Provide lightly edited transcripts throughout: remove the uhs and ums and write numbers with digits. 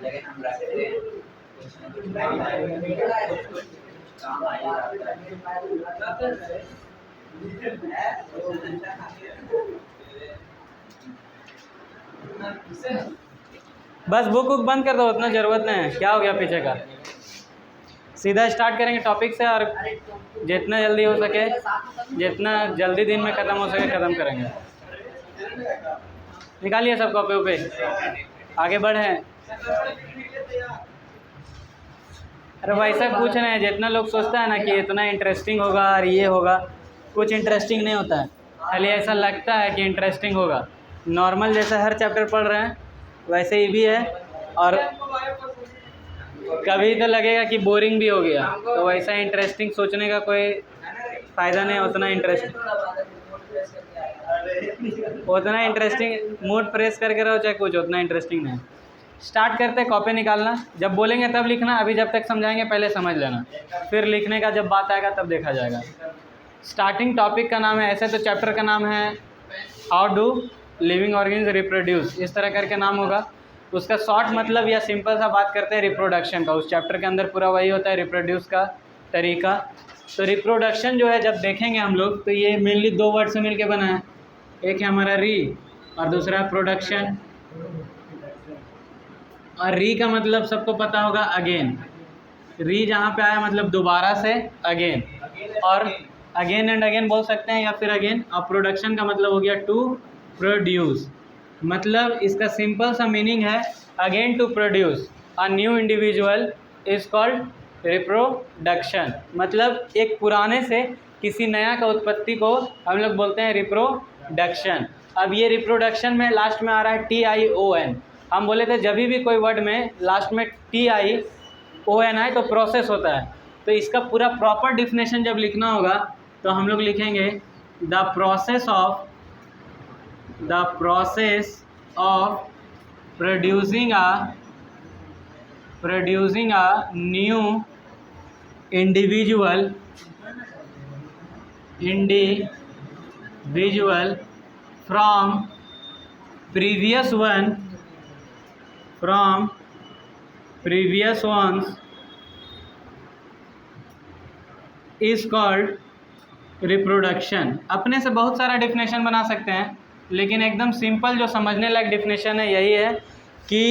लेकिन हम रखते हैं काम बस बुक वुक बंद कर दो, उतना ज़रूरत नहीं है। क्या हो गया पीछे का? सीधा स्टार्ट करेंगे टॉपिक से, और जितना जल्दी हो सके, जितना जल्दी दिन में ख़त्म हो सके ख़त्म करेंगे। निकालिए सब कॉपी पे, आगे बढ़े। अरे भाई साहब पूछ रहे हैं, जितना लोग सोचता है ना कि इतना इंटरेस्टिंग होगा और ये होगा, कुछ इंटरेस्टिंग नहीं होता है। खाली ऐसा लगता है कि इंटरेस्टिंग होगा। नॉर्मल जैसा हर चैप्टर पढ़ रहे हैं वैसे ही भी है, और कभी तो लगेगा कि बोरिंग भी हो गया, तो वैसा इंटरेस्टिंग सोचने का कोई फ़ायदा नहीं। उतना इंटरेस्टिंग मूड फ्रेश करके रहो चाहे कुछ, उतना इंटरेस्टिंग नहीं। स्टार्ट करते, कॉपी निकालना, जब बोलेंगे तब लिखना। अभी जब तक समझाएंगे पहले समझ लेना, फिर लिखने का जब बात आएगा तब देखा जाएगा। स्टार्टिंग टॉपिक का नाम है, ऐसे तो चैप्टर का नाम है how do living organism reproduce, इस तरह करके नाम होगा। उसका शॉर्ट मतलब या सिंपल सा बात करते हैं रिप्रोडक्शन का। उस चैप्टर के अंदर पूरा वही होता है, रिप्रोड्यूस का तरीका। तो रिप्रोडक्शन जो है जब देखेंगे हम लोग, तो ये मेनली दो वर्ड से मिलके बना है। एक है हमारा री और दूसरा है प्रोडक्शन। और री का मतलब सबको पता होगा अगेन। री जहाँ पे आया मतलब दोबारा से, अगेन, और अगेन एंड अगेन बोल सकते हैं या फिर अगेन। और प्रोडक्शन का मतलब हो गया टू प्रोड्यूस। मतलब इसका सिंपल सा मीनिंग है again to produce a new individual is called reproduction. मतलब एक पुराने से किसी नया का उत्पत्ति को हम लोग बोलते हैं रिप्रोडक्शन। अब ये रिप्रोडक्शन में लास्ट में आ रहा है TION। हम बोले थे जब भी कोई वर्ड में लास्ट में TION आए तो प्रोसेस होता है। तो इसका पूरा प्रॉपर डिफिनेशन जब लिखना होगा तो हम लोग लिखेंगे the process of producing a new individual from previous ones is called reproduction. अपने से बहुत सारा डिफिनेशन बना सकते हैं, लेकिन एकदम सिंपल जो समझने लायक डिफिनेशन है यही है कि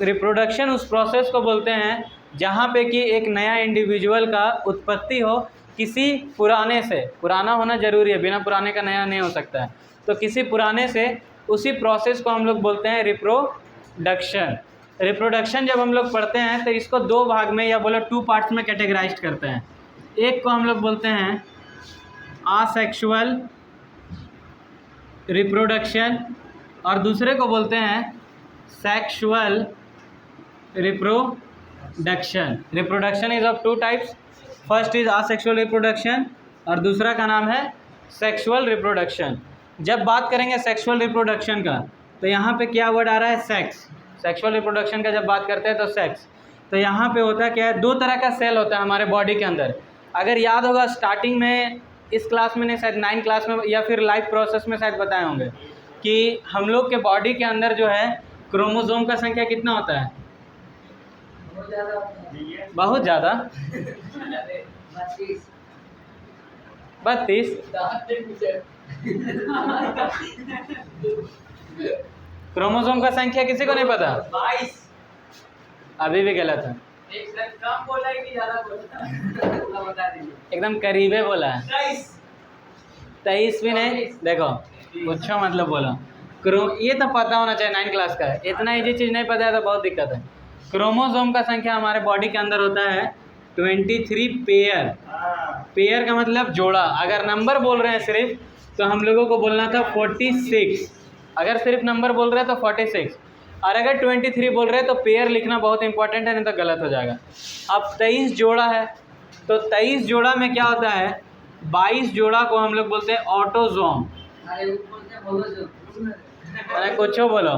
रिप्रोडक्शन उस प्रोसेस को बोलते हैं जहाँ पे कि एक नया इंडिविजुअल का उत्पत्ति हो किसी पुराने से। पुराना होना ज़रूरी है, बिना पुराने का नया नहीं हो सकता है। तो किसी पुराने से, उसी प्रोसेस को हम लोग बोलते हैं रिप्रोडक्शन। रिप्रोडक्शन जब हम लोग पढ़ते हैं तो इसको दो भाग में या बोलो टू पार्ट्स में कैटेगराइज करते हैं। एक को हम लोग बोलते हैं असेक्सुअल रिप्रोडक्शन और दूसरे को बोलते हैं sexual reproduction. Reproduction is of two types, first is asexual reproduction और दूसरा का नाम है सेक्सुअल रिप्रोडक्शन। जब बात करेंगे सेक्सुअल रिप्रोडक्शन का तो यहाँ पे क्या वर्ड आ रहा है? सेक्स। सेक्सुअल रिप्रोडक्शन का जब बात करते हैं तो सेक्स। तो यहाँ पे होता क्या है, दो तरह का सेल होता है हमारे बॉडी के अंदर। अगर याद होगा स्टार्टिंग में, इस क्लास में नहीं, शायद 9 क्लास में या फिर लाइफ प्रोसेस में शायद बताए होंगे कि हम लोग के बॉडी के अंदर जो है क्रोमोसोम का संख्या कितना होता है? बहुत ज़्यादा 32। क्रोमोसोम का संख्या किसी को नहीं पता? 22। अभी भी गलत है, कम बोला है कि ज़्यादा बोला? बता दीजिए। एकदम करीबे बोला है। 23 भी नहीं। देखो पूछो मतलब बोलो। ये तो पता होना चाहिए 9 क्लास का है। इतना इजी चीज़ नहीं पता है तो बहुत दिक्कत है। क्रोमोसोम का संख्या हमारे बॉडी के अंदर होता है 23 पेयर। पेयर का मतलब जोड़ा। अगर नंबर बोल रहे हैं सिर्फ तो हम लोगों को बोलना था 46। अगर सिर्फ नंबर बोल रहे हैं तो 46, और अगर 23 बोल रहे हैं तो पेयर लिखना बहुत इंपॉर्टेंट है, नहीं तो गलत हो जाएगा। अब 23 जोड़ा है तो 23 जोड़ा में क्या होता है? 22 जोड़ा को हम लोग बोलते हैं ऑटोजोम। अरे कुछ बोलो।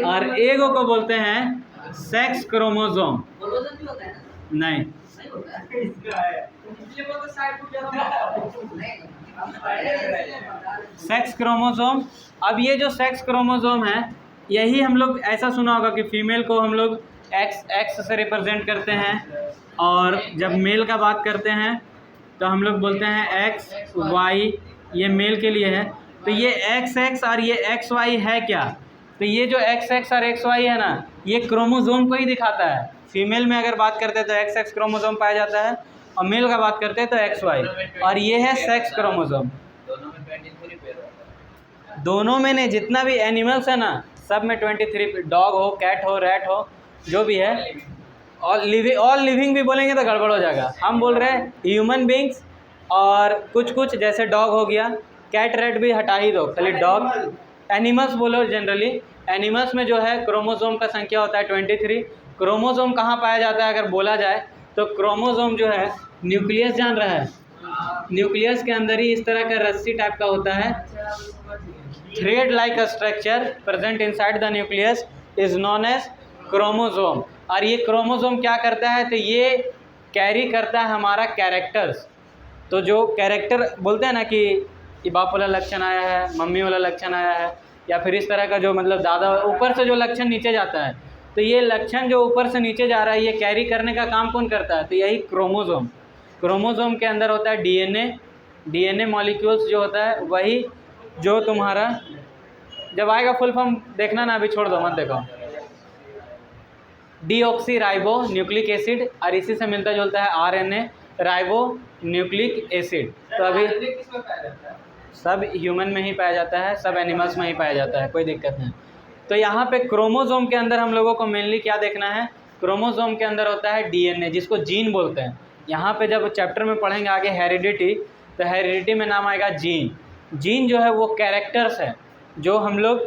और एगो को बोलते हैं सेक्स क्रोमोसोम। नहीं, सेक्स क्रोमोसोम। अब ये जो सेक्स क्रोमोसोम है यही हम लोग ऐसा सुना होगा कि फीमेल को हम लोग एक्स से रिप्रेजेंट करते हैं, और जब मेल का बात करते हैं तो हम लोग बोलते हैं एक्स वाई, ये मेल के लिए है। तो ये एक्स और ये एक्स वाई है क्या? तो ये जो एक्स और एक्स वाई है ना, ये क्रोमोसोम को ही दिखाता है। फीमेल में अगर बात करते हैं तो एक्स क्रोमोसोम पाया जाता है, और मेल का बात करते हैं तो एक्स वाई, और ये है सेक्स क्रोमोसोम। दोनों में 23 पेयर होता है। दोनों में नहीं, जितना भी एनिमल्स है ना सब में 23, डॉग हो, कैट हो, रैट हो, जो भी है। ऑल लिविंग भी बोलेंगे तो गड़बड़ हो जाएगा। हम बोल रहे हैं ह्यूमन बींग्स, और कुछ जैसे डॉग हो गया, कैट रैट भी हटा ही दो, खाली डॉग। एनिमल्स बोलो जनरली। एनिमल्स में जो है क्रोमोसोम का संख्या होता है 23। क्रोमोसोम कहाँ पाया जाता है अगर बोला जाए तो क्रोमोसोम जो है न्यूक्लियस, जान रहा है? न्यूक्लियस के अंदर ही इस तरह का रस्सी टाइप का होता है, thread like structure present inside the nucleus is known as chromosome. और ये क्रोमोसोम क्या करता है? तो ये कैरी करता है हमारा कैरेक्टर्स। तो जो कैरेक्टर बोलते हैं ना कि बाप वाला लक्षण आया है, मम्मी वाला लक्षण आया है, या फिर इस तरह का जो मतलब दादा, ऊपर से जो लक्षण नीचे जाता है, तो ये लक्षण जो ऊपर से नीचे जा रहा है, ये कैरी करने का काम कौन करता है? तो यही क्रोमोसोम। क्रोमोसोम के अंदर होता है डीएनए मॉलिक्यूल्स जो होता है, वही जो तुम्हारा जब आएगा फुल फॉर्म देखना ना, अभी छोड़ दो, मत देखो। डीऑक्सी राइबो न्यूक्लिक एसिड, और इसी से मिलता जुलता है आरएनए राइबो न्यूक्लिक एसिड। तो अभी किसमें पाया जाता है? सब ह्यूमन में ही पाया जाता है, सब एनिमल्स में ही पाया जाता है, कोई दिक्कत नहीं। तो यहाँ पे क्रोमोसोम के अंदर हम लोगों को मेनली क्या देखना है? क्रोमोसोम के अंदर होता है डीएनए, जिसको जीन बोलते हैं। यहाँ पे जब चैप्टर में पढ़ेंगे आगे हेरिडिटी, तो हेरिडिटी में नाम आएगा जीन। जीन जो है वो कैरेक्टर्स है जो हम लोग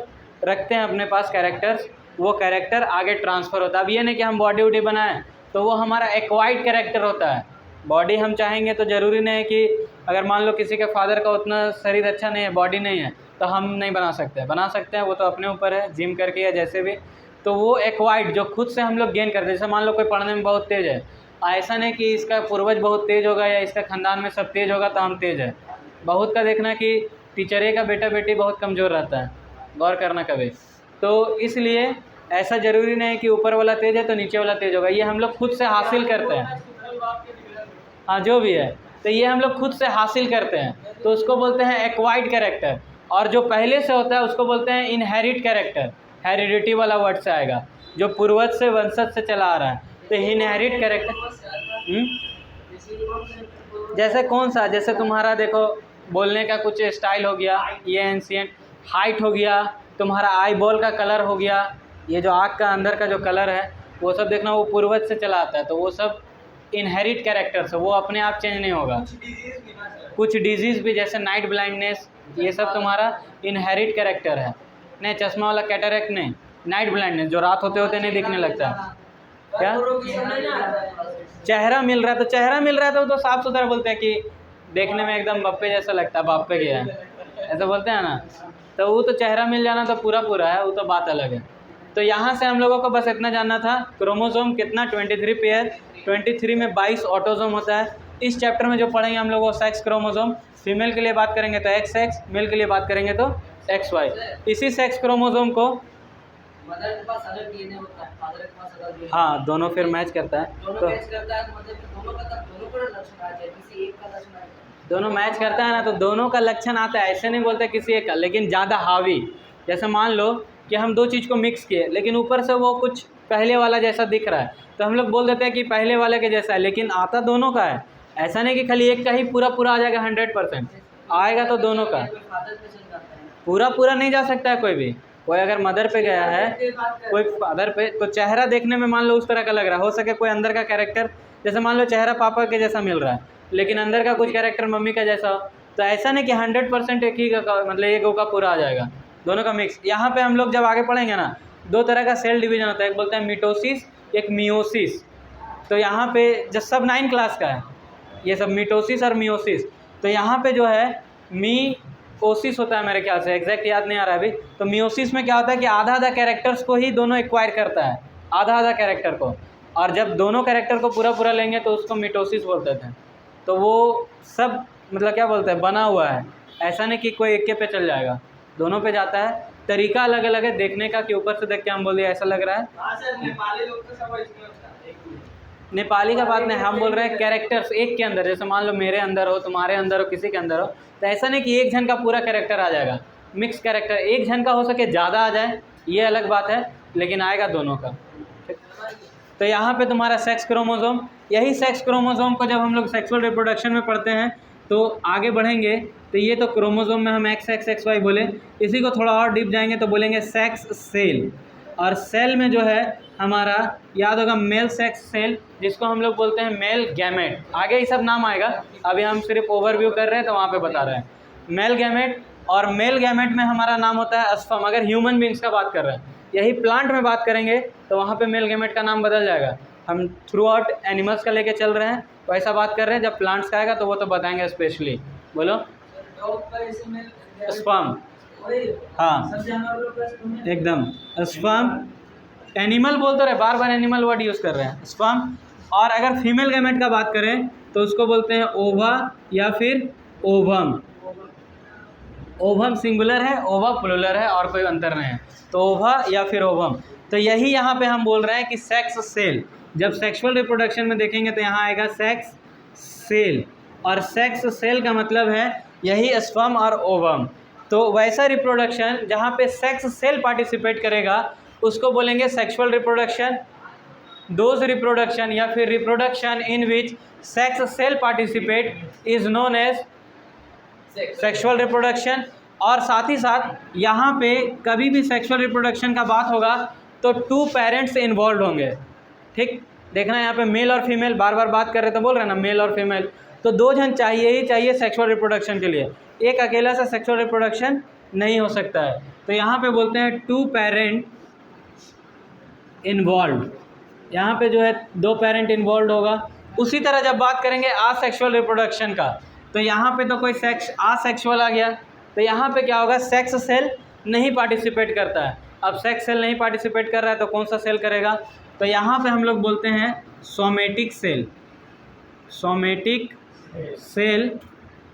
रखते हैं अपने पास, कैरेक्टर्स, वो कैरेक्टर आगे ट्रांसफ़र होता है। अब ये नहीं कि हम बॉडी वॉडी बनाएं तो वो हमारा एक्वाइर्ड कैरेक्टर होता है। बॉडी हम चाहेंगे तो ज़रूरी नहीं है कि अगर मान लो किसी के फादर का उतना शरीर अच्छा नहीं है, बॉडी नहीं है, तो हम नहीं बना सकते हैं, वो तो अपने ऊपर है, जिम करके या जैसे भी। तो वो एक्वाइर्ड जो खुद से हम लोग गेन करते हैं। जैसे मान लो कोई पढ़ने में बहुत तेज़ है, ऐसा नहीं कि इसका पूर्वज बहुत तेज़ होगा या इसका ख़ानदान में सब तेज़ होगा तो हम तेज़ है। बहुत का देखना कि टीचरे का बेटा बेटी बहुत कमज़ोर रहता है, गौर करना कभी। तो इसलिए ऐसा ज़रूरी नहीं है कि ऊपर वाला तेज़ है तो नीचे वाला तेज़ होगा, ये हम लोग खुद से हासिल करते हैं। हाँ, जो भी है, तो ये हम लोग खुद से हासिल करते हैं, तो उसको बोलते हैं एक्वाइर्ड कैरेक्टर। और जो पहले से होता है उसको बोलते हैं इनहेरिट कैरेक्टर। हेरिडिटी वाला वर्ड से आएगा, जो पूर्वज से वंशज से चला आ रहा है, तो इनहेरिट कैरेक्टर। जैसे कौन सा? जैसे तुम्हारा देखो बोलने का कुछ स्टाइल हो गया, ये एंशिएंट, हाइट हो गया, तुम्हारा आई बॉल का कलर हो गया, ये जो आँख का अंदर का जो कलर है वो सब देखना, वो पूर्वज से चला आता है, तो वो सब इनहेरिट कैरेक्टर्स है, वो अपने आप चेंज नहीं होगा। कुछ डिजीज़ भी जैसे नाइट ब्लाइंडनेस, ये सब तुम्हारा इनहेरिट कैरेक्टर है। नहीं, चश्मा वाला कैटरेक्ट नहीं, नाइट ब्लाइंडनेस जो रात होते होते नहीं दिखने लगता। क्या चेहरा मिल रहा है? तो चेहरा मिल रहा है तो साफ सुथरा बोलते हैं कि देखने में एकदम बप्पे जैसा लगता है, बाप पे गया है, ऐसा बोलते हैं ना। तो वो तो चेहरा मिल जाना तो पूरा है, वो तो बात अलग है। तो यहाँ से हम लोगों को बस इतना जानना था, क्रोमोसोम कितना? 23 पेयर। 23 में 22 ऑटोसोम होता है। इस चैप्टर में जो पढ़ेंगे हम लोग वो सेक्स क्रोमोसोम, फीमेल के लिए बात करेंगे तो एक्स, मेल के लिए बात करेंगे तो XY। इसी सेक्स क्रोमोसोम को मदर के पास अलग डीएनए होता है, फादर के पास अलग डीएनए। हाँ, दोनों फिर मैच करता है, दोनों तो मैच करता है, मतलब दोनों का लक्षण आ जाए, किसी एक का लक्षण आ जाए। दोनों मैच करता है ना, तो दोनों का लक्षण आता है। ऐसे नहीं बोलते किसी एक का, लेकिन ज़्यादा हावी। जैसे मान लो कि हम दो चीज़ को मिक्स किए, लेकिन ऊपर से वो कुछ पहले वाला जैसा दिख रहा है, तो हम लोग बोल देते हैं कि पहले वाले के जैसा है, लेकिन आता दोनों का है। ऐसा नहीं कि खाली एक का ही पूरा आ जाएगा, 100% आएगा, तो दोनों का फादर पे चल जाता है, पूरा नहीं जा सकता है कोई भी। कोई अगर मदर पे गया है, कोई फादर पे, तो चेहरा देखने में मान लो उस तरह का लग रहा है, हो सके कोई अंदर का कैरेक्टर, जैसे मान लो चेहरा पापा के जैसा मिल रहा है, लेकिन अंदर का कुछ कैरेक्टर मम्मी का जैसा हो, तो ऐसा नहीं कि 100% एक ही का, मतलब एक का पूरा आ जाएगा, दोनों का मिक्स। यहाँ पे हम लोग जब आगे पढ़ेंगे ना, दो तरह का सेल डिवीजन होता है, एक बोलते हैं मिटोसिस, एक मियोसिस। तो यहाँ पे जब सब 9 क्लास का है ये सब, मिटोसिस और मियोसिस। तो यहाँ पे जो है मियोसिस होता है, मेरे ख्याल से एग्जैक्ट याद नहीं आ रहा है अभी। तो मियोसिस में क्या होता है कि आधा कैरेक्टर्स को ही दोनों एक्वायर करता है, आधा कैरेक्टर को, और जब दोनों कैरेक्टर को पूरा लेंगे तो उसको मिटोसिस बोलते थे। तो वो सब मतलब क्या बोलते हैं, बना हुआ है, ऐसा नहीं कि कोई एक के पे चल जाएगा, दोनों पे जाता है। तरीका अलग अलग है देखने का कि ऊपर से देख के हम बोल दिए ऐसा लग रहा है। हाँ सर, नेपाली लोग तो समझ नहीं होता। नेपाली का बात नहीं, हम बोल रहे हैं कैरेक्टर्स एक के अंदर, जैसे मान लो मेरे अंदर हो, तुम्हारे अंदर हो, किसी के अंदर हो, तो ऐसा नहीं कि एक जन का पूरा कैरेक्टर आ जाएगा, मिक्स कैरेक्टर, एक जन का हो सके ज़्यादा आ जाए, ये अलग बात है, लेकिन आएगा दोनों का। तो यहाँ पे तुम्हारा सेक्स क्रोमोसोम, यही सेक्स क्रोमोसोम को जब हम लोग सेक्सुअल रिप्रोडक्शन में पढ़ते हैं तो आगे बढ़ेंगे तो ये तो क्रोमोसोम में हम XY बोले, इसी को थोड़ा और डीप जाएंगे तो बोलेंगे सेक्स सेल। और सेल में जो है हमारा याद होगा मेल सेक्स सेल, जिसको हम लोग बोलते हैं मेल गैमेट, आगे ये सब नाम आएगा, अभी हम सिर्फ ओवरव्यू कर रहे हैं तो वहाँ पे बता रहे हैं मेल गैमेट। और मेल गैमेट में हमारा नाम होता है स्पर्म, अगर ह्यूमन बींग्स का बात कर रहे हैं। यही प्लांट में बात करेंगे तो वहाँ पे मेल गैमेट का नाम बदल जाएगा। हम थ्रू आउट एनिमल्स का लेके चल रहे हैं तो ऐसा बात कर रहे हैं, जब प्लांट्स का आएगा तो वो तो बताएंगे स्पेशली। बोलो स्पर्म, हाँ एकदम स्पर्म, एनिमल बोल तो रहे, बार बार एनिमल वर्ड यूज़ कर रहे हैं, स्पर्म। और अगर फीमेल गैमेट का बात करें तो उसको बोलते हैं ओवा या फिर ओवम। ओवम सिंगुलर है, ओवा प्लूरल है, और कोई अंतर नहीं है, तो ओवा या फिर ओवम। तो यही यहाँ पे हम बोल रहे हैं कि सेक्स सेल, जब सेक्सुअल रिप्रोडक्शन में देखेंगे तो यहाँ आएगा सेक्स सेल, और सेक्स सेल का मतलब है यही स्पर्म और ओवम। तो वैसा रिप्रोडक्शन जहाँ पे सेक्स सेल पार्टिसिपेट करेगा उसको बोलेंगे सेक्सुअल रिप्रोडक्शन। दोज रिप्रोडक्शन या फिर reproduction in which sex cell participate is known as sexual reproduction. और साथ ही साथ यहाँ पे कभी भी सेक्सुअल रिप्रोडक्शन का बात होगा तो 2 पेरेंट्स इन्वॉल्व होंगे, ठीक। देखना यहाँ पे मेल और फीमेल बार बार बात कर रहे तो बोल रहे हैं ना मेल और फीमेल, तो 2 जन चाहिए ही चाहिए सेक्सुअल रिप्रोडक्शन के लिए, एक अकेला से सेक्सुअल रिप्रोडक्शन नहीं हो सकता है। तो यहाँ पे बोलते हैं 2 पेरेंट इन्वॉल्व, यहाँ पे जो है 2 पेरेंट इन्वॉल्व होगा। उसी तरह जब बात करेंगे आसेक्सुअल रिप्रोडक्शन का तो यहाँ पे तो कोई सेक्स आसेक्सुअल आ गया, तो यहाँ पे क्या होगा, सेक्स सेल नहीं पार्टिसिपेट करता है। अब सेक्स सेल नहीं पार्टिसिपेट कर रहा है तो कौन सा सेल करेगा, तो यहाँ पे हम लोग बोलते हैं somatic cell. Somatic cell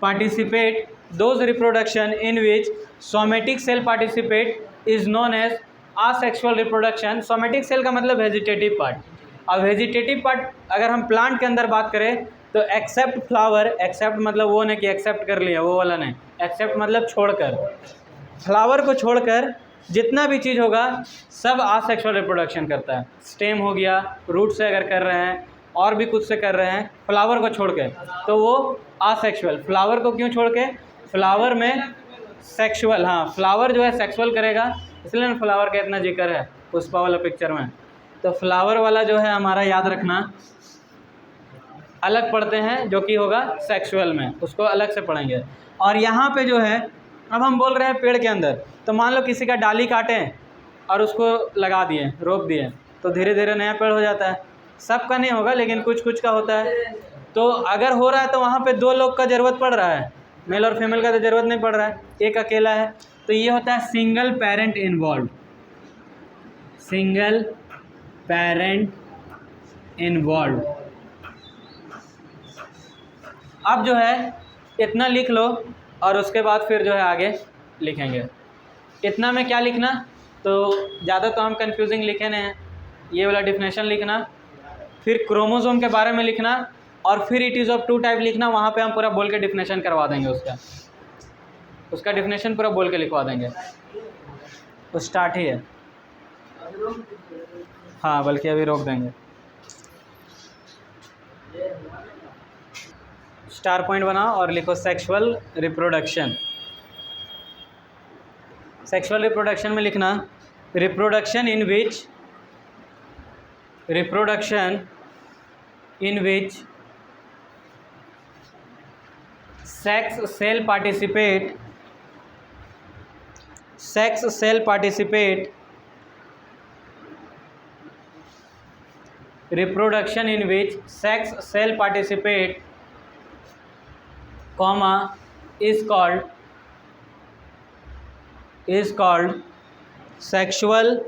participate those reproduction in which somatic cell participate is known as asexual reproduction. Somatic cell का मतलब वेजिटेटिव पार्ट। अब वेजिटेटिव पार्ट अगर हम प्लांट के अंदर बात करें तो एक्सेप्ट फ्लावर, एक्सेप्ट मतलब वो नहीं कि एक्सेप्ट कर लिया, वो वाला नहीं, एक्सेप्ट मतलब छोड़कर, फ्लावर को छोड़कर जितना भी चीज़ होगा सब आसेक्सुअल रिप्रोडक्शन करता है। स्टेम हो गया, रूट से अगर कर रहे हैं और भी कुछ से कर रहे हैं, फ्लावर को छोड़ के तो वो आसेक्सुअल। फ्लावर को क्यों छोड़ के, फ्लावर में सेक्सुअल, हाँ फ्लावर जो है सेक्सुअल करेगा, इसलिए ना फ्लावर का इतना जिक्र है पुष्पा वाला पिक्चर में। तो फ्लावर वाला जो है हमारा याद रखना अलग पढ़ते हैं, जो कि होगा सेक्सुअल में, उसको अलग से पढ़ेंगे। और यहाँ पे जो है अब हम बोल रहे हैं पेड़ के अंदर, तो मान लो किसी का डाली काटें और उसको लगा दिए, रोप दिए, तो धीरे धीरे नया पेड़ हो जाता है। सबका नहीं होगा लेकिन कुछ कुछ का होता है। तो अगर हो रहा है तो वहाँ पे 2 लोग का ज़रूरत पड़ रहा है, मेल और फीमेल का तो ज़रूरत नहीं पड़ रहा है, एक अकेला है, तो ये होता है single parent involve. Single parent involve. अब जो है इतना लिख लो और उसके बाद फिर जो है आगे लिखेंगे। इतना में क्या लिखना, तो ज़्यादा तो हम कंफ्यूजिंग लिखे नहीं हैं, ये वाला डिफिनेशन लिखना, फिर क्रोमोसोम के बारे में लिखना, और फिर इट इज़ ऑफ 2 टाइप लिखना। वहाँ पे हम पूरा बोल के डिफिनेशन करवा देंगे, उसका डिफिनेशन पूरा बोल के लिखवा देंगे। तो स्टार्ट ही है, हाँ बल्कि अभी रोक देंगे। स्टार पॉइंट बनाओ और लिखो सेक्सुअल रिप्रोडक्शन। सेक्सुअल रिप्रोडक्शन में लिखना reproduction in which sex cell participate reproduction in which sex cell participate, comma is called sexual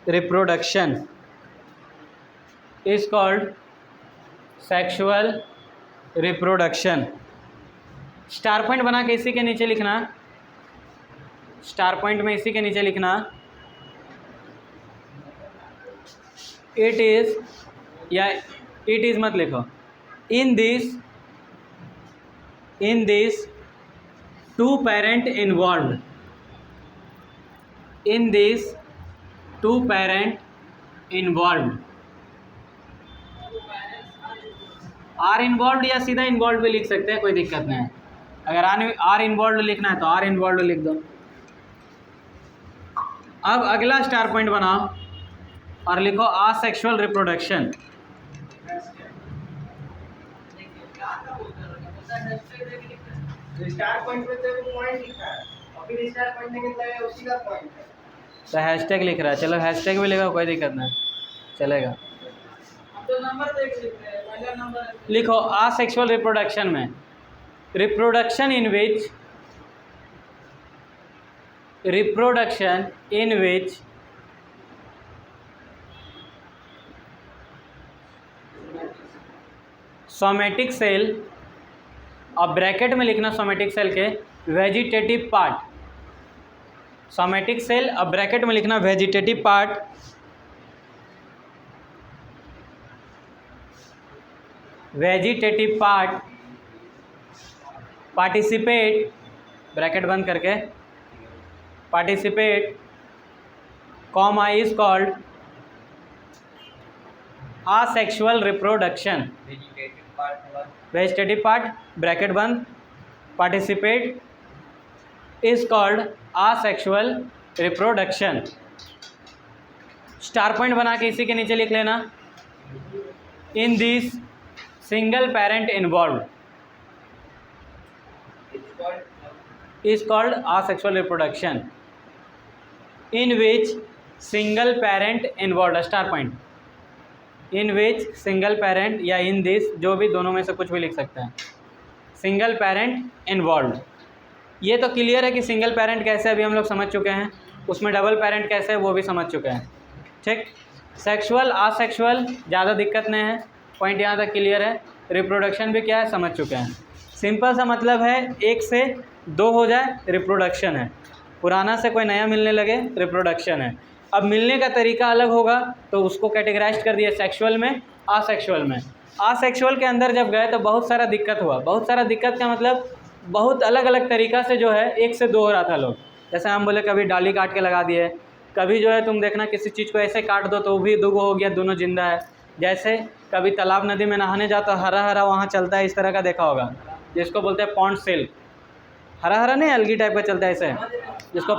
reproduction, is called sexual reproduction। Star point बना के इसी के नीचे लिखना स्टार पॉइंट में इसी के नीचे लिखना इट इज़, या इट इज़ मत लिखो, in this two parent involve, in this two parent involve, are involve या सीधा इन्वॉल्व भी लिख सकते हैं, कोई दिक्कत नहीं है। अगर आर इन्वॉल्व लिखना है तो आर इन्वॉल्व लिख दो। अब अगला स्टार पॉइंट बनाओ और लिखो आसेक्सुअल रिप्रोडक्शन। स्टार पॉइंट पे तो पॉइंट लिखा है और फिर स्टार पॉइंट देंगे तो उसी का पॉइंट है। तो हैशटैग लिख रहा है, चलो हैशटैग भी लिखो, कोई दिक्कत नहीं, चलेगा। अब तो नंबर देख लेते हैं, पहला नंबर लिखो आसेक्सुअल रिप्रोडक्शन में, reproduction in which somatic cell, और ब्रैकेट में लिखना सोमेटिक सेल के वेजिटेटिव पार्ट, सोमेटिक सेल, अब ब्रैकेट में लिखना वेजिटेटिव पार्ट पार्टिसिपेट, ब्रैकेट बंद करके, participate comma is called asexual reproduction, vegetative part bracket बंद, participate is called asexual reproduction. Star point बना के इसी के नीचे लिख लेना in this single parent involve is called asexual reproduction in which single parent involved, star point, in which single parent या in this, जो भी दोनों में से कुछ भी लिख सकते हैं, सिंगल पेरेंट इन्वॉल्व। ये तो क्लियर है कि सिंगल पेरेंट कैसे अभी हम लोग समझ चुके हैं, उसमें डबल पेरेंट कैसे है वो भी समझ चुके हैं, ठीक। सेक्सुअल आसेक्सुअल ज़्यादा दिक्कत नहीं है, पॉइंट यहाँ तक क्लियर है। रिप्रोडक्शन भी क्या है समझ चुके हैं, सिंपल सा मतलब है 1 से 2 हो जाए रिप्रोडक्शन है, पुराना से कोई नया मिलने लगे रिप्रोडक्शन है। अब मिलने का तरीका अलग होगा तो उसको कैटेगराइज कर दिया सेक्सुअल में, आसेक्सुअल में। आसेक्सुअल के अंदर जब गए तो बहुत सारा दिक्कत हुआ, बहुत सारा दिक्कत का मतलब बहुत अलग अलग तरीक़ा से जो है 1 से 2 हो रहा था लोग। जैसे हम बोले कभी डाली काट के लगा दिए, कभी जो है तुम देखना किसी चीज़ को ऐसे काट दो तो वो भी 2 हो गया, दोनों जिंदा है। जैसे कभी तालाब नदी में नहाने जाओ तो हरा हरा वहाँ चलता है, इस तरह का देखा होगा, जिसको बोलते हैं पॉन्ड सिल्क, हरा हरा नहीं अलगी टाइप का चलता है ऐसे, जिसको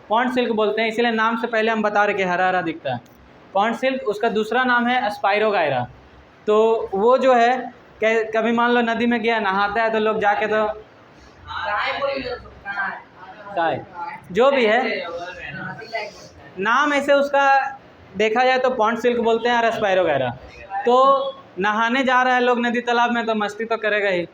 पॉन्ड सिल्क बोलते हैं, इसीलिए नाम से पहले हम बता रहे कि हरा हरा दिखता है पॉन्ड सिल्क। उसका दूसरा नाम है स्पाइरोगायरा। तो वो जो है कभी मान लो नदी में गया नहाता है तो लोग जाके तो काय जो भी है नाम ऐसे उसका देखा जाए तो पॉन्ड सिल्क बोलते हैं और स्पाइरोगायरा। तो नहाने जा रहा है लोग नदी तालाब में तो मस्ती तो करेगा ही।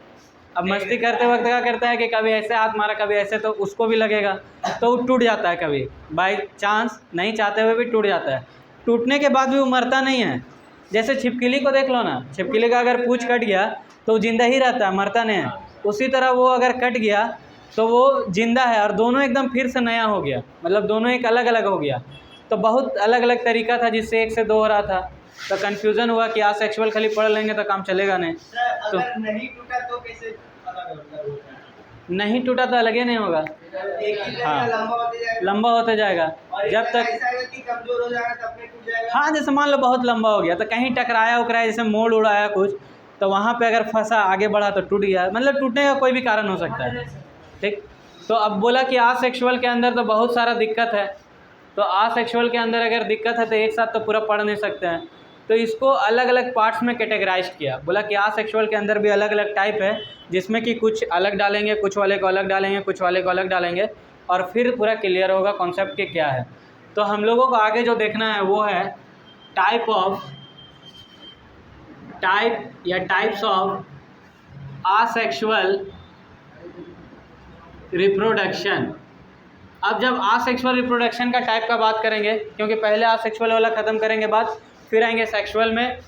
अब मस्ती करते वक्त क्या करता है कि कभी ऐसे हाथ मारा कभी ऐसे, तो उसको भी लगेगा तो वो टूट जाता है, कभी बाई चांस नहीं चाहते हुए भी टूट जाता है। टूटने के बाद भी वो मरता नहीं है। जैसे छिपकली को देख लो ना, छिपकली का अगर पूँछ कट गया तो जिंदा ही रहता है, मरता नहीं है। उसी तरह वो अगर कट गया तो वो जिंदा है और दोनों एकदम फिर से नया हो गया, मतलब दोनों एक अलग अलग हो गया। तो बहुत अलग अलग तरीका था जिससे 1 से 2 हो रहा था, तो कन्फ्यूज़न हुआ कि आसेक्सुअल खाली पढ़ लेंगे तो काम चलेगा नहीं। तो अगर नहीं टूटा तो कैसे अलग होता है? नहीं टूटा तो अलग ही नहीं होगा, एक ही जगह हाँ। लंबा होते जाएगा लंबा होते जाएगा और जब तक, ऐसा है कि कमजोर हो जाएगा तो अपने टूट जाएगा। हाँ जैसे मान लो बहुत लंबा हो गया तो कहीं टकराया उकराया, जैसे मोड़ उड़ाया कुछ, तो वहाँ पे अगर फंसा आगे बढ़ा तो टूट गया, मतलब टूटने का कोई भी कारण हो सकता है, ठीक। तो अब बोला कि आसेक्सुअल के अंदर तो बहुत सारा दिक्कत है, तो आसेक्सुअल के अंदर अगर दिक्कत है तो एक साथ तो पूरा पढ़ नहीं सकते हैं, तो इसको अलग अलग पार्ट्स में कैटेगराइज किया। बोला कि आसेक्सुअल के अंदर भी अलग अलग टाइप है, जिसमें कि कुछ अलग डालेंगे, कुछ वाले को अलग डालेंगे, कुछ वाले को अलग डालेंगे, और फिर पूरा क्लियर होगा कॉन्सेप्ट के क्या है। तो हम लोगों को आगे जो देखना है वो है टाइप्स ऑफ आसेक्सुअल रिप्रोडक्शन। अब जब आसेक्सुअल रिप्रोडक्शन का टाइप का बात करेंगे, क्योंकि पहले आसेक्सुअल वाला ख़त्म करेंगे बात, फिर आएंगे सेक्सुअल में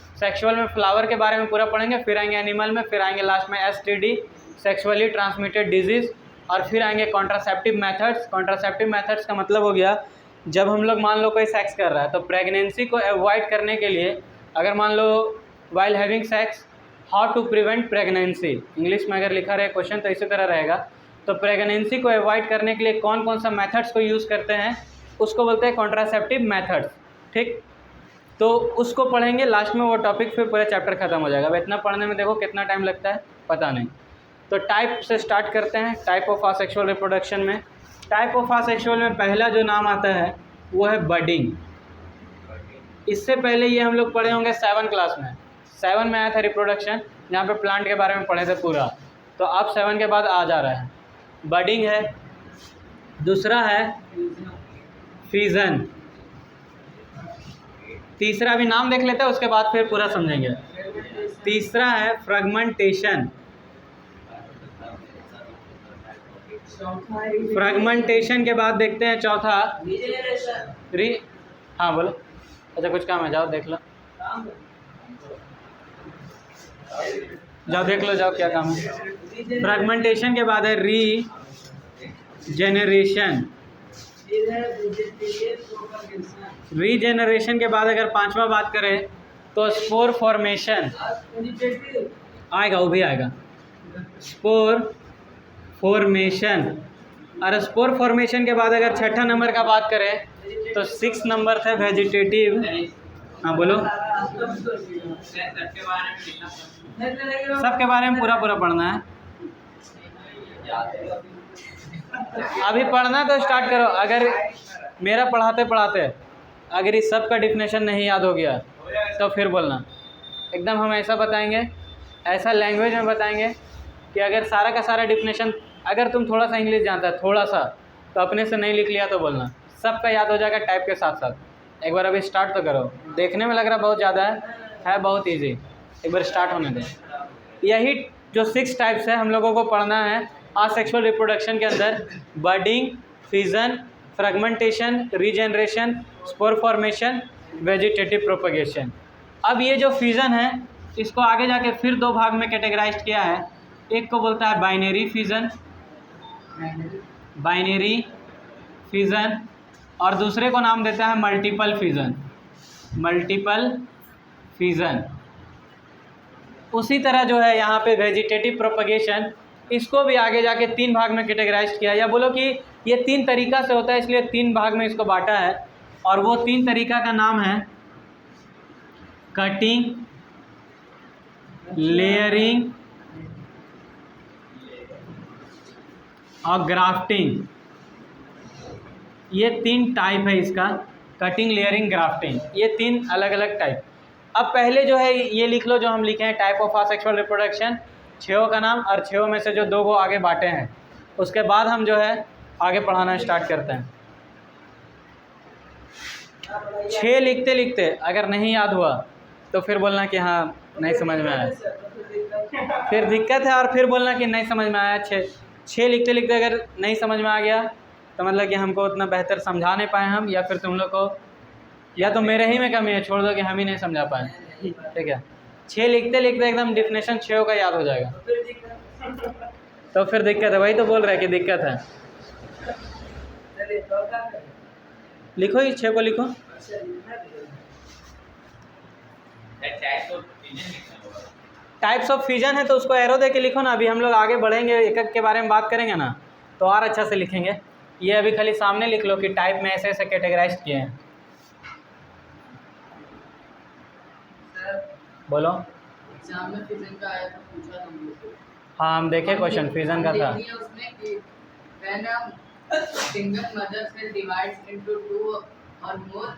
फ्लावर के बारे में पूरा पढ़ेंगे, फिर आएंगे एनिमल में, फिर आएंगे लास्ट में STD सेक्सुअली ट्रांसमिटेड डिजीज़, और फिर आएंगे कॉन्ट्रासेप्टिव मेथड्स। कॉन्ट्रासेप्टिव मेथड्स का मतलब हो गया जब हम लोग मान लो कोई सेक्स कर रहा है तो प्रेगनेंसी को अवॉइड करने के लिए, अगर मान लो while having sex how to prevent pregnancy, English में अगर लिखा रहे क्वेश्चन तो इसी तरह रहेगा। तो प्रेगनेंसी को अवॉइड करने के लिए कौन कौन सा मेथड्स को यूज़ करते हैं उसको बोलते हैं कॉन्ट्रासेप्टिव मेथड्स। ठीक, तो उसको पढ़ेंगे लास्ट में वो टॉपिक, फिर पूरा चैप्टर खत्म हो जाएगा। अब इतना पढ़ने में देखो कितना टाइम लगता है पता नहीं। तो टाइप से स्टार्ट करते हैं। टाइप ऑफ असेक्सुअल रिप्रोडक्शन में, टाइप ऑफ असेक्सुअल में पहला जो नाम आता है वो है बडिंग। इससे पहले ये हम लोग पढ़े होंगे 7 क्लास में, 7 में आया था रिप्रोडक्शन, जहाँ पे प्लांट के बारे में पढ़े थे पूरा। तो अब 7 के बाद आ जा रहा है बडिंग है। दूसरा है फिजन। तीसरा भी नाम देख लेते हैं उसके बाद फिर पूरा समझेंगे। तीसरा है फ्रेगमेंटेशन। फ्रेगमेंटेशन के बाद देखते हैं चौथा हाँ बोलो। अच्छा कुछ काम है, जाओ देख लो, जाओ देख लो, जाओ क्या काम है। फ्रेगमेंटेशन के बाद है रीजेनरेशन। रीजेनरेशन के बाद अगर पांचवा बात करें तो स्पोर फॉर्मेशन आएगा, वो भी आएगा, स्पोर फॉर्मेशन। और स्पोर फॉर्मेशन के बाद अगर छठा नंबर का बात करें तो 6 नंबर था वेजिटेटिव। हाँ बोलो, सबके बारे में पूरा पूरा पढ़ना है। अभी पढ़ना तो स्टार्ट करो। अगर मेरा पढ़ाते पढ़ाते अगर इस सब का डिफिनेशन नहीं याद हो गया तो फिर बोलना। एकदम हम ऐसा बताएंगे, ऐसा लैंग्वेज में बताएंगे कि अगर सारा का सारा डिफिनेशन, अगर तुम थोड़ा सा इंग्लिश जानता है थोड़ा सा तो अपने से नहीं लिख लिया तो बोलना, सबका याद हो जाएगा टाइप के साथ साथ। एक बार अभी स्टार्ट तो करो। देखने में लग रहा बहुत ज़्यादा है बहुत इजी, एक बार स्टार्ट होने दें। यही जो 6 टाइप्स है हम लोगों को पढ़ना है असेक्सुअल रिप्रोडक्शन के अंदर: budding, fission, fragmentation, regeneration, spore formation, vegetative propagation. अब ये जो फिजन है इसको आगे जाके फिर 2 भाग में कैटेगराइज किया है। एक को बोलता है बाइनरी फिजन, बाइनरी फिजन, और दूसरे को नाम देता है मल्टीपल फिजन, मल्टीपल फिजन। उसी तरह जो है यहाँ पे वेजिटेटिव प्रोपगेशन, इसको भी आगे जाके 3 भाग में कैटेगराइज किया, या बोलो कि ये 3 तरीका से होता है इसलिए 3 भाग में इसको बांटा है। और वो 3 तरीका का नाम है कटिंग, लेयरिंग और ग्राफ्टिंग। ये 3 टाइप है इसका, कटिंग, लेयरिंग, ग्राफ्टिंग, ये 3 अलग अलग टाइप। अब पहले जो है ये लिख लो जो हम लिखे हैं टाइप ऑफ असेक्सुअल रिप्रोडक्शन, 6 का नाम, और 6 में से जो 2 को आगे बांटे हैं। उसके बाद हम जो है आगे पढ़ाना स्टार्ट करते हैं। 6 लिखते लिखते अगर नहीं याद हुआ तो फिर बोलना कि हाँ नहीं समझ में आया, फिर दिक्कत है, और फिर बोलना कि नहीं समझ में आया। 6 लिखते लिखते अगर नहीं समझ में आ गया तो मतलब कि हमको उतना बेहतर समझा नहीं पाए हम, या फिर तुम लोग को, या तो मेरे ही में कमी है, छोड़ दो कि हम ही नहीं समझा पाए। ठीक है, 6 लिखते लिखते एकदम डिफिनेशन 6 का याद हो जाएगा तो फिर दिक्कत है। वही तो बोल रहे हैं कि दिक्कत है। लिखो ही 6 को लिखो। टाइप्स ऑफ फिजन है तो उसको एरो दे के लिखो ना। अभी हम लोग आगे बढ़ेंगे, एक एक के बारे में बात करेंगे ना तो और अच्छा से लिखेंगे। ये अभी खाली सामने लिख लो कि टाइप में ऐसे ऐसे कैटेगराइज किए हैं। बोलो। एग्जाम में फिजन का आया था, पूछा था मुझे। हाँ हम देखे क्वेश्चन फिजन का था। उसमें कि when a single mother cell divides into 2 or more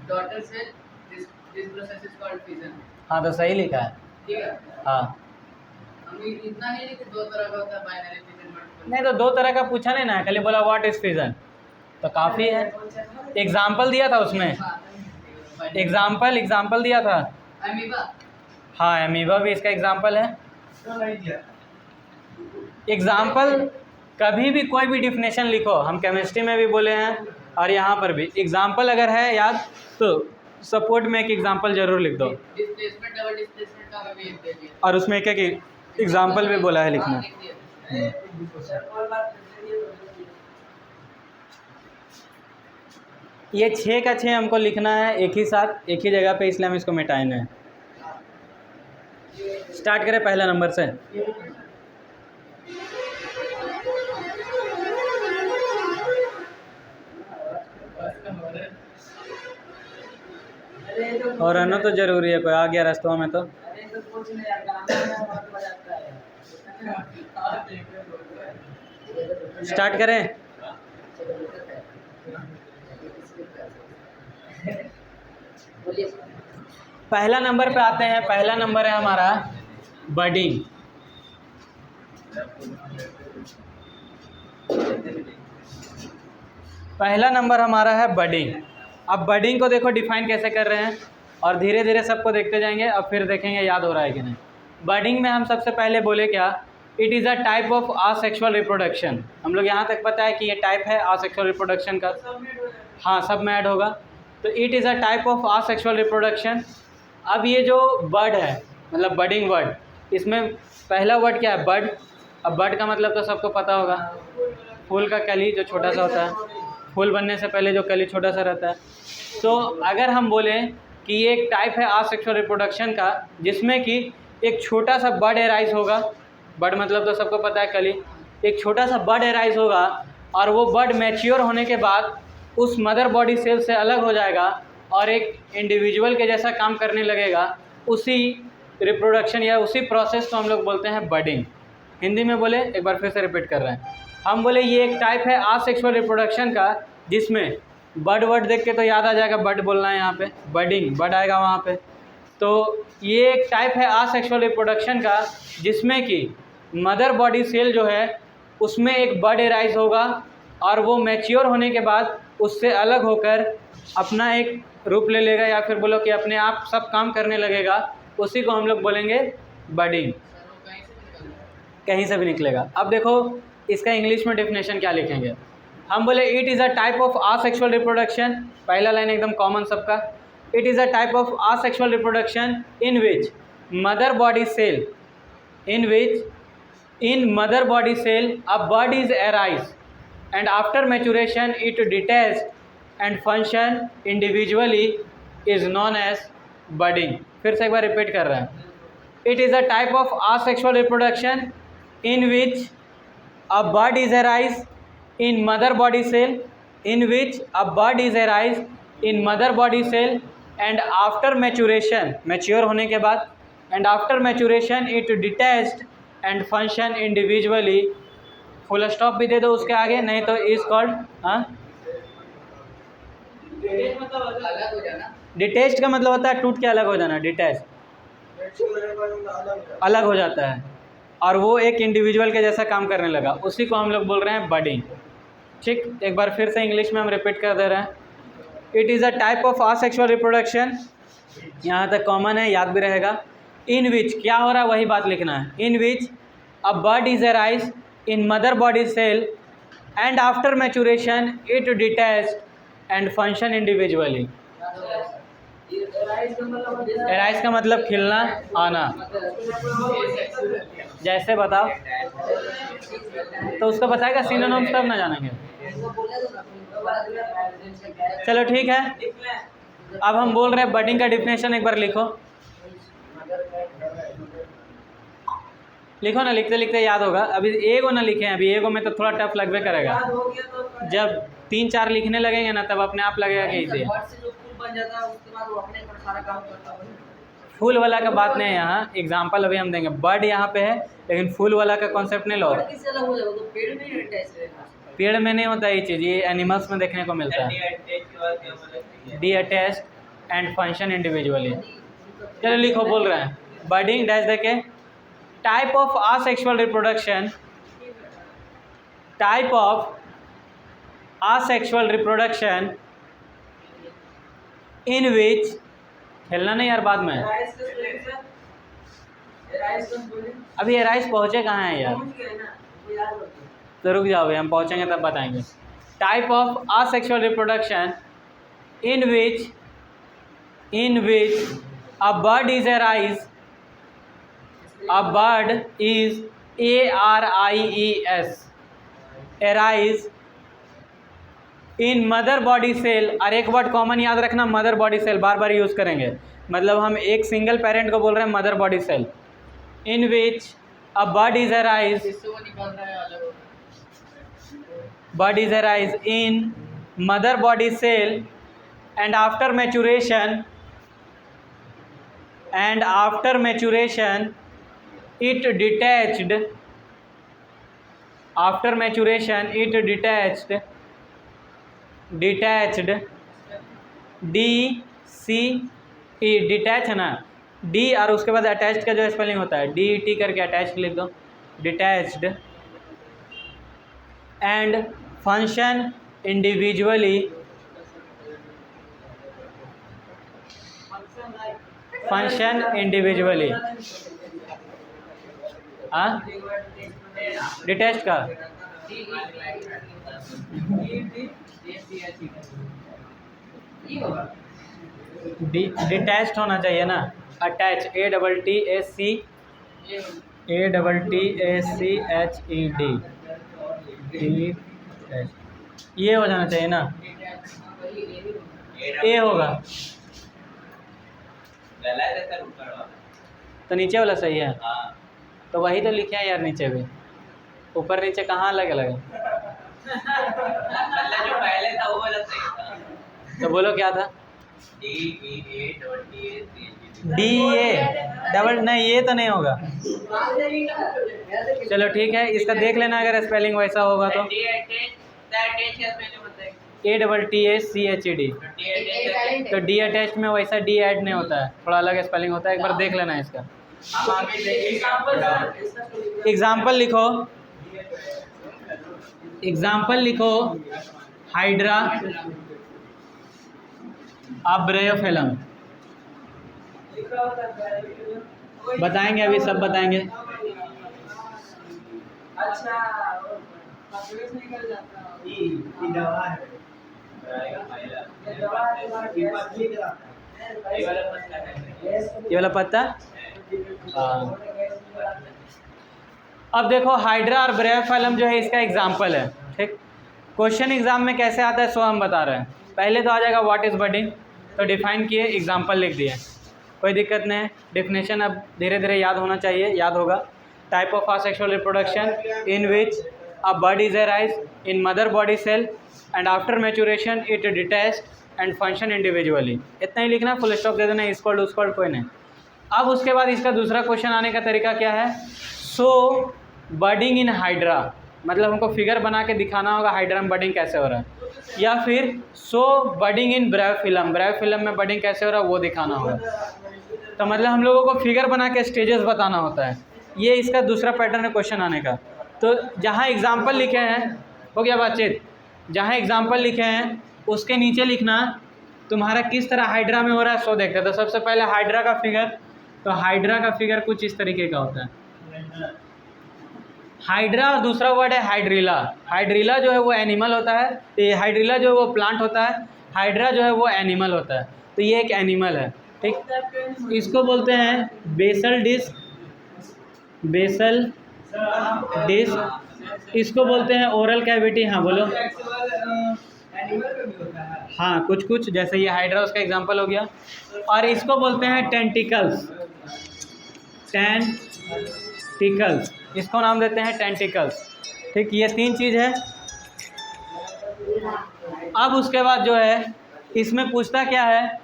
daughter cell, this process is called fission। हाँ तो सही लिखा है। ठीक है, हाँ हम इतना नहीं लिखे 2 तरह का होता है, बाइनरी फिजन, मल्टीपल। नहीं तो 2 तरह का पूछा नहीं ना, खाली बोला व्हाट इज फिजन तो काफ़ी है। एग्जाम्पल दिया था उसमें, एग्जाम्पल दिया था। अमीबा, हाँ अमीबा भी इसका एग्जाम्पल है। एग्जाम्पल कभी भी कोई भी डिफिनेशन लिखो, हम केमिस्ट्री में भी बोले हैं और यहाँ पर भी एग्जाम्पल अगर है याद तो सपोर्ट में एक एग्जाम्पल जरूर लिख दो। डिस्प्लेसमेंट, डबल डिस्प्लेसमेंट का भी एक और उसमें एक एक एग्जाम्पल भी बोला है लिखना। ये 6 का 6 हमको लिखना है एक ही साथ एक ही जगह पे, इसलिए हम इसको मिटाएंगे। स्टार्ट करें पहला नंबर से। और रहना तो जरूरी है, कोई आ गया रास्तों में तो। स्टार्ट करें। पहला नंबर पे आते हैं। पहला नंबर है हमारा बडिंग। पहला नंबर हमारा है बडिंग। अब बडिंग को देखो डिफाइन कैसे कर रहे हैं, और धीरे धीरे सबको देखते जाएंगे, अब फिर देखेंगे याद हो रहा है कि नहीं। बडिंग में हम सबसे पहले बोले क्या, it is a type of asexual reproduction. हम लोग यहाँ तक पता है कि ये टाइप है आसेक्सुअल रिप्रोडक्शन का। हाँ, सब में ऐड होगा। तो it is a type of asexual reproduction. अब ये जो बड है, मतलब बडिंग वर्ड, इसमें पहला वर्ड क्या है, बड। अब बड का मतलब तो सबको पता होगा, फूल का कली जो छोटा सा होता है, फूल बनने से पहले जो कली छोटा सा रहता है। तो अगर हम बोलें कि ये एक टाइप है आसेक्सुअल रिप्रोडक्शन का, जिसमें कि एक छोटा सा बड एराइज होगा, बड मतलब तो सबको पता है कली, एक छोटा सा बड एराइज होगा, और वो बड मैच्योर होने के बाद उस मदर बॉडी सेल से अलग हो जाएगा और एक इंडिविजुअल के जैसा काम करने लगेगा। उसी रिप्रोडक्शन या उसी प्रोसेस को हम लोग बोलते हैं बडिंग। हिंदी में बोले, एक बार फिर से रिपीट कर रहे हैं, हम बोले ये एक टाइप है आसेक्सुअल रिप्रोडक्शन का, जिसमें बड वर्ड देख के तो याद आ जाएगा, बड बोलना है यहाँ पे, बडिंग बड आएगा वहाँ पे। तो ये एक टाइप है आसेक्सुअल रिप्रोडक्शन का, जिसमें कि मदर बॉडी सेल जो है उसमें एक बड एराइज होगा, और वो मैच्योर होने के बाद उससे अलग होकर अपना एक रूप ले लेगा, या फिर बोलो कि अपने आप सब काम करने लगेगा। उसी को हम लोग बोलेंगे बडिंग। कहीं से भी निकलेगा। अब देखो इसका इंग्लिश में डेफिनेशन क्या लिखेंगे। हम बोले it is a type of asexual reproduction. पहला लाइन एकदम कॉमन सबका, it is a type of asexual reproduction in which mother body cell, in mother body cell a bud is arise, and after maturation it detached and function individually is known as budding। फिर से एक बार repeat कर रहे हैं, it is a type of asexual reproduction in which a bud is arise in mother body cell, and after maturation, mature होने के बाद, and after maturation it detached and function individually। Full stop भी दे दो उसके आगे, नहीं तो is called, हाँ, डिटेच्ड का मतलब होता है टूट के अलग हो जाना, डिटैच अलग हो जाता है, और वो एक इंडिविजुअल के जैसा काम करने लगा, उसी को हम लोग बोल रहे हैं बडिंग। ठीक, एक बार फिर से इंग्लिश में हम रिपीट कर दे रहे हैं, it is a type of asexual reproduction, यहाँ तक कॉमन है, याद भी रहेगा। इन विच क्या हो रहा है वही बात लिखना है, in which a bud is arise in mother body cell and after maturation it detached and function individually. Arise का मतलब खिलना, आना, जैसे बताओ तो उसको बताएगा, सिनोनिम्स तब ना जानेंगे। चलो ठीक है, अब हम बोल रहे हैं बडिंग का डिफिनेशन, एक बार लिखो, लिखो ना, लिखते लिखते याद होगा। अभी एगो ना लिखे हैं, अभी एगो में तो थोड़ा टफ लगवे करेगा, जब 3-4 लिखने लगेंगे ना तब अपने आप लगेगा कि इजी है। फूल वाला का बात नहीं है यहाँ, एग्जाम्पल अभी हम देंगे। बर्ड यहाँ पे है, लेकिन फूल वाला का कॉन्सेप्ट नहीं लो। पेड़ में नहीं होता ये चीज़, ये एनिमल्स में देखने को मिलता है, detached and function individually. चलो लिखो, बोल रहे हैं बर्डिंग डैश देके, type of asexual reproduction, type of asexual reproduction in which, खेलना नहीं यार बाद में, अभी एराइज पहुँचे कहाँ हैं यार, तो रुक जाओ भाई, हम पहुँचेंगे तब बताएंगे। Type of asexual reproduction in which a bird is arise, a bird is arise, arise in mother body cell, और एक वर्ड कॉमन याद रखना, मदर बॉडी सेल बार बार यूज़ करेंगे, मतलब हम एक सिंगल पेरेंट को बोल रहे हैं mother body cell, in which a bird is arise, इससे वो निकाल रहा है अलग। Bird is arise in mother body cell and after maturation it detached, after maturation it detached DCE, detach है ना, डी और उसके बाद अटैच्ड का जो स्पेलिंग होता है DET करके अटैच्ड लिख दो, detached, and function individually, function individually, हाँ डिटैच का डिटैच्ड होना चाहिए ना, अटैच ATTACHED, ये हो जाना चाहिए ना, ए होगा तो नीचे वाला सही है, तो वही तो लिखे हैं यार नीचे भी, ऊपर नीचे कहाँ अलग अलग है, जो पहले था वो वाला सही था। तो बोलो क्या था, DEA डबल, नहीं ये तो नहीं होगा, चलो ठीक है, इसका देख लेना अगर स्पेलिंग वैसा होगा तो ATTACHED, तो डी अटैच में वैसा डी ऐड नहीं होता है, थोड़ा अलग स्पेलिंग होता है, एक बार देख लेना है इसका। एग्जाम्पल लिखो, हाइड्रा अब्रेयोफिलम, बताएंगे अभी सब बताएंगे। अच्छा निकल जाता है, ये वाला पत्ता, हाँ। अब देखो हाइड्रा और ब्रेयोफिलम जो है इसका एग्जाम्पल है, ठीक। क्वेश्चन एग्जाम में कैसे आता है सो हम बता रहे हैं। पहले तो आ जाएगा व्हाट इज़ बडिंग, तो डिफाइन किए, एग्जाम्पल लिख दिए, कोई दिक्कत नहीं है। डेफिनेशन अब धीरे धीरे याद होना चाहिए, याद होगा। Type of asexual reproduction in which a bird is arise in mother body cell and after maturation it detached and function individually, इतना ही लिखना, फुल स्टॉप दे देना, इसकोल्ड उसकोल्ड कोई नहीं। अब उसके बाद इसका दूसरा क्वेश्चन आने का तरीका क्या है, सो बर्डिंग इन हाइड्रा, मतलब हमको फिगर बना के दिखाना होगा हाइड्रा में बर्डिंग कैसे हो रहा है, या फिर सो बर्डिंग इन ब्रेयोफिलम, ब्रेयोफिलम में बर्डिंग कैसे हो रहा है वो दिखाना होगा। तो मतलब हम लोगों को फिगर बना के स्टेजेस बताना होता है, ये इसका दूसरा पैटर्न है क्वेश्चन आने का। तो जहाँ एग्जाम्पल लिखे हैं, हो गया बातचीत, जहाँ एग्जाम्पल लिखे हैं उसके नीचे लिखना तुम्हारा किस तरह हाइड्रा में हो रहा है सो देखते हैं। तो सबसे पहले हाइड्रा का फिगर, तो हाइड्रा का फिगर कुछ इस तरीके का होता है, हाइड्रा, और दूसरा वर्ड है हाइड्रिला। हाइड्रिला जो है वो एनिमल होता है, ये हाइड्रिला जो है वो प्लांट होता है, हाइड्रा जो है वो एनिमल होता है। तो ये एक एनिमल है, ठीक। इसको बोलते हैं बेसल डिस्क, बेसल डिस्क, इसको बोलते हैं ओरल कैविटी। हाँ बोलो, हाँ कुछ कुछ, जैसे ये हाइड्रा उसका एग्जांपल हो गया। और इसको बोलते हैं टेंटिकल्स, टेंटिकल्स, इसको नाम देते हैं टेंटिकल्स, ठीक। ये तीन चीज़ है। अब उसके बाद जो है इसमें पूछता क्या है,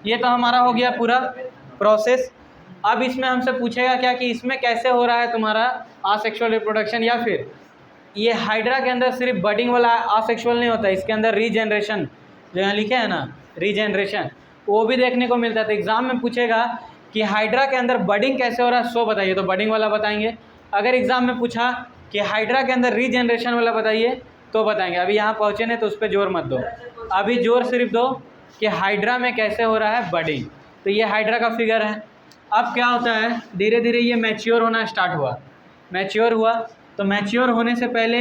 ये तो हमारा हो गया पूरा प्रोसेस। अब इसमें हमसे पूछेगा क्या कि इसमें कैसे हो रहा है तुम्हारा आसेक्सुअल रिप्रोडक्शन, या फिर ये हाइड्रा के अंदर सिर्फ बडिंग वाला आसेक्सुअल नहीं होता, इसके अंदर रीजनरेशन जो यहाँ लिखे है ना, रीजनरेशन, वो भी देखने को मिलता है। तो एग्ज़ाम में पूछेगा कि हाइड्रा के अंदर बडिंग कैसे हो रहा है सो बताइए, तो बडिंग वाला बताएंगे। अगर एग्ज़ाम में पूछा कि हाइड्रा के अंदर रीजनरेशन वाला बताइए तो बताएंगे। अभी यहाँ पहुँचे नहीं तो उस पर जोर मत दो, अभी जोर सिर्फ दो कि हाइड्रा में कैसे हो रहा है बडिंग। तो ये हाइड्रा का फिगर है। अब क्या होता है, धीरे धीरे ये मैच्योर होना स्टार्ट हुआ, मैच्योर हुआ, तो मैच्योर होने से पहले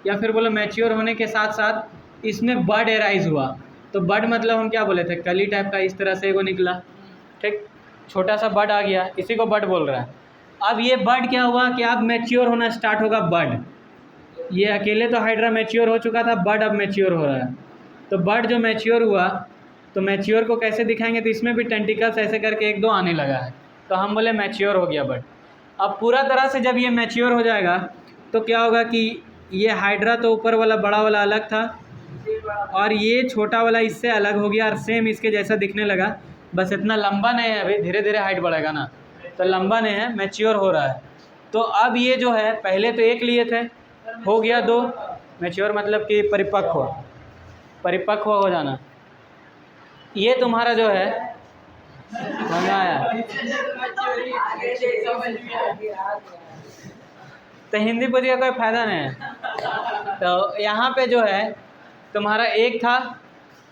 या फिर बोलो मैच्योर होने के साथ साथ इसमें बड एराइज हुआ। तो बड मतलब हम क्या बोले थे, कली टाइप का, इस तरह से एगो निकला, ठीक, छोटा सा बड आ गया, इसी को बड बोल रहा है। अब ये बड क्या हुआ कि अब मैच्योर होना स्टार्ट होगा बड। ये अकेले तो हाइड्रा मैच्योर हो चुका था, बड अब मैच्योर हो रहा है। तो बर्ड जो मैच्योर हुआ, तो मैच्योर को कैसे दिखाएंगे, तो इसमें भी टेंटिकल्स ऐसे करके एक दो आने लगा है, तो हम बोले मैच्योर हो गया बर्ड। अब पूरा तरह से जब ये मैच्योर हो जाएगा तो क्या होगा कि ये हाइड्रा तो ऊपर वाला बड़ा वाला अलग था और ये छोटा वाला इससे अलग हो गया और सेम इसके जैसा दिखने लगा, बस इतना लंबा नहीं है, अभी धीरे धीरे हाइट बढ़ेगा ना, तो लंबा नहीं है, मैच्योर हो रहा है। तो अब ये जो है पहले तो एक लिए थे, हो गया 2, मैच्योर मतलब कि परिपक्व हो जाना। ये तुम्हारा जो है समझ में आया, तो हिंदी पूरी का कोई फ़ायदा नहीं है। तो यहाँ पे जो है तुम्हारा 1 था,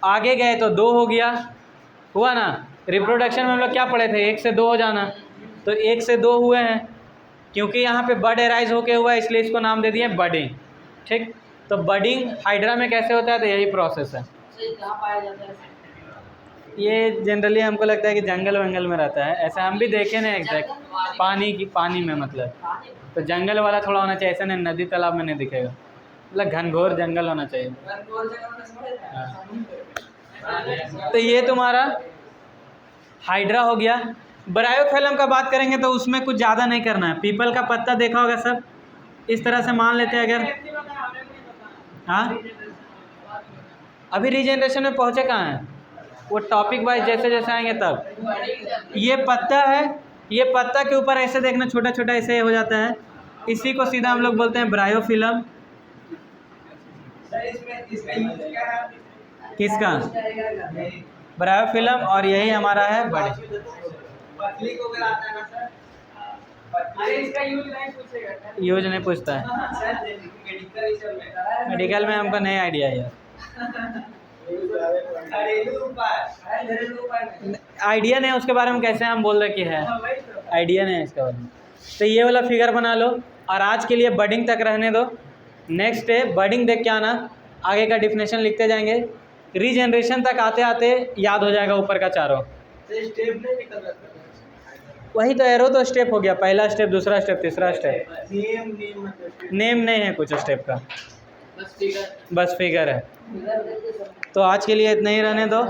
आगे गए तो 2 हो गया, हुआ ना। रिप्रोडक्शन में हम लोग क्या पढ़े थे, 1 से 2 हो जाना, तो 1 से 2 हुए हैं, क्योंकि यहाँ पे बड एराइज होके हुआ है इसलिए इसको नाम दे दिए बडिंग। ठीक, तो बडिंग हाइड्रा में कैसे होता है, तो यही प्रोसेस है। ये जनरली हमको लगता है कि जंगल वंगल में रहता है, ऐसा हम भी देखे ना एग्जैक्ट, पानी में मतलब, तो जंगल वाला थोड़ा होना चाहिए, ऐसा नहीं नदी तालाब में नहीं दिखेगा, मतलब घनघोर जंगल होना चाहिए। हाँ। तो ये तुम्हारा हाइड्रा हो गया। ब्रायोफिल्म का बात करेंगे तो उसमें कुछ ज़्यादा नहीं करना है। पीपल का पत्ता देखा होगा सब, इस तरह से मान लेते हैं अगर, हाँ अभी रीजनरेशन में पहुँचे कहाँ हैं, वो टॉपिक वाइज जैसे जैसे आएंगे तब। ये पत्ता है, ये पत्ता के ऊपर ऐसे देखना छोटा छोटा ऐसे हो जाता है, इसी को सीधा हम लोग बोलते हैं ब्रायोफिल्म। किसका, ब्रायोफिल्म, और यही हमारा है बड़ी। यूज नहीं पूछता है, मेडिकल में हमको नहीं आइडिया यार, आइडिया नहीं उसके बारे में, कैसे हम बोल रहे कि है, आइडिया नहीं है इसके बारे में। तो ये वाला फिगर बना लो और आज के लिए बडिंग तक रहने दो। नेक्स्ट डे बडिंग देख के आना, आगे का डिफिनेशन लिखते जाएंगे, रीजनरेशन तक आते आते याद हो जाएगा ऊपर का चारों। वही तो एरो तो स्टेप हो गया, पहला स्टेप, दूसरा स्टेप, तीसरा स्टेप। नेम नहीं है कुछ स्टेप का, बस फिगर है। तो आज के लिए इतना ही रहने दो,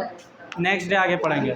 नेक्स्ट डे आगे पढ़ेंगे।